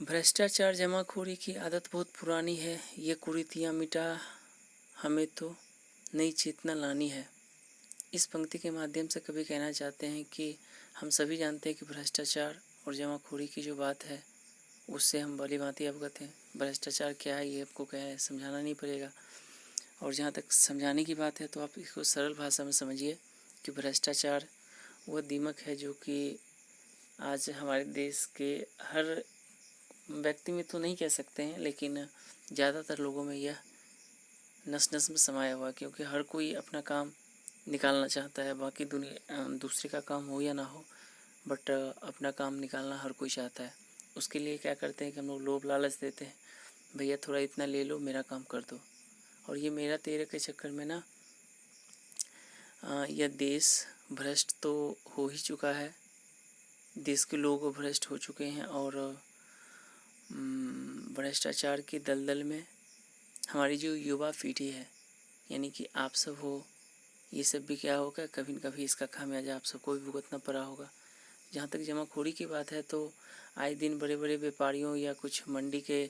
भ्रष्टाचार जमाखोरी की आदत बहुत पुरानी है, ये कुरीतियाँ मिटा हमें तो नई चेतना लानी है। इस पंक्ति के माध्यम से कभी कहना चाहते हैं कि हम सभी जानते हैं कि भ्रष्टाचार और जमाखोरी की जो बात है उससे हम भली भांति अवगत हैं। भ्रष्टाचार क्या है ये आपको क्या है समझाना नहीं पड़ेगा। और जहाँ तक समझाने की बात है तो आप इसको सरल भाषा में समझिए कि भ्रष्टाचार वह दीमक है जो कि आज हमारे देश के हर व्यक्ति में तो नहीं कह सकते हैं, लेकिन ज़्यादातर लोगों में यह नस नस में समाया हुआ है, क्योंकि हर कोई अपना काम निकालना चाहता है। बाकी दुनिया दूसरे का काम हो या ना हो, बट अपना काम निकालना हर कोई चाहता है। उसके लिए क्या करते हैं कि हम लोग लोभ लालच देते हैं, भैया थोड़ा इतना ले लो, मेरा काम कर दो। और ये मेरा तेरे के चक्कर में ना यह देश भ्रष्ट तो हो ही चुका है, देश के लोग भ्रष्ट हो चुके हैं। और भ्रष्टाचार की दलदल में हमारी जो युवा पीढ़ी है, यानी कि आप सब हो, ये सब भी क्या होगा, कभी न कभी इसका खामियाजा आप सबको भी भुगतना पड़ा होगा। जहाँ तक जमाखोरी की बात है तो आए दिन बड़े बड़े व्यापारियों या कुछ मंडी के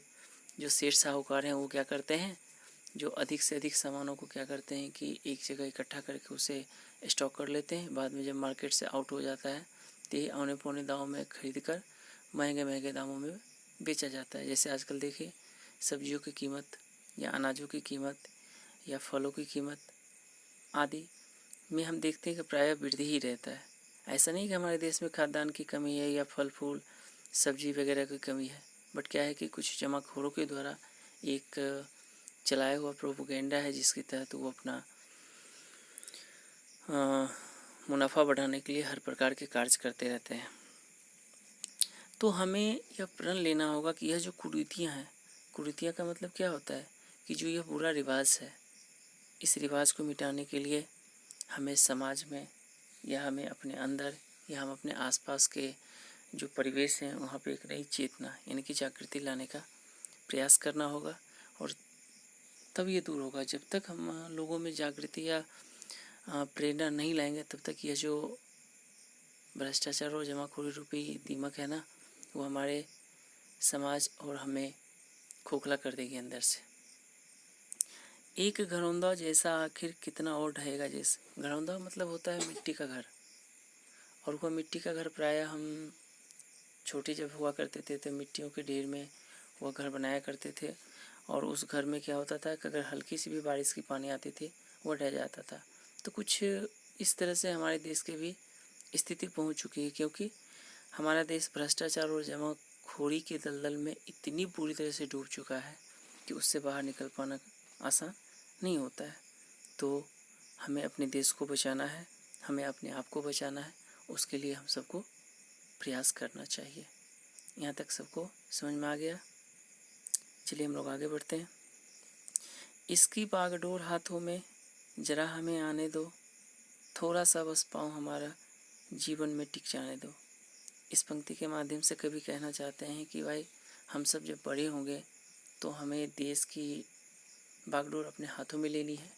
जो सेठ साहूकार हैं वो क्या करते हैं, जो अधिक से अधिक सामानों को क्या करते हैं कि एक जगह इकट्ठा करके उसे स्टॉक कर लेते हैं। बाद में जब मार्केट से आउट हो जाता है तो ये औने पौने दामों में खरीद कर महंगे महंगे दामों में बेचा जाता है। जैसे आजकल देखिए सब्जियों की कीमत या अनाजों की कीमत या फलों की कीमत आदि में हम देखते हैं कि प्रायः वृद्धि ही रहता है। ऐसा नहीं कि हमारे देश में खाद्यान्न की कमी है या फल फूल सब्जी वगैरह की कमी है, बट क्या है कि कुछ जमाखोरों के द्वारा एक चलाया हुआ प्रोपोगेंडा है जिसके तहत वो अपना मुनाफा बढ़ाने के लिए हर प्रकार के कार्य करते रहते हैं। तो हमें यह प्रण लेना होगा कि यह जो कुरीतियाँ हैं, कुरीतियाँ का मतलब क्या होता है कि जो यह बुरा रिवाज है, इस रिवाज को मिटाने के लिए हमें समाज में या हमें अपने अंदर या हम अपने आसपास के जो परिवेश हैं वहाँ पे एक नई चेतना यानी कि जागृति लाने का प्रयास करना होगा। और तब ये दूर होगा। जब तक हम लोगों में जागृति या प्रेरणा नहीं लाएंगे तब तक यह जो भ्रष्टाचार और जमाखोरी रूपी दीमक है ना, वो हमारे समाज और हमें खोखला कर देगी अंदर से। एक घरौंदा जैसा आखिर कितना और ढहेगा। जैसे घरौंदा मतलब होता है मिट्टी का घर, और वह मिट्टी का घर प्रायः हम छोटे जब हुआ करते थे तो मिट्टियों के ढेर में वह घर बनाया करते थे। और उस घर में क्या होता था कि अगर हल्की सी भी बारिश की पानी आती थी वह ढह जाता था। तो कुछ इस तरह से हमारे देश की भी स्थिति पहुंच चुकी है, क्योंकि हमारा देश भ्रष्टाचार और जमाखोरी के दलदल में इतनी बुरी तरह से डूब चुका है कि उससे बाहर निकल पाना आसान नहीं होता है। तो हमें अपने देश को बचाना है, हमें अपने आप को बचाना है, उसके लिए हम सबको प्रयास करना चाहिए। यहाँ तक सबको समझ में आ गया? चलिए हम लोग आगे बढ़ते हैं। इसकी बागडोर हाथों में जरा हमें आने दो, थोड़ा सा बस पाँव हमारा जीवन में टिक जाने दो। इस पंक्ति के माध्यम से कभी कहना चाहते हैं कि भाई हम सब जब बड़े होंगे तो हमें देश की बागडोर अपने हाथों में लेनी है।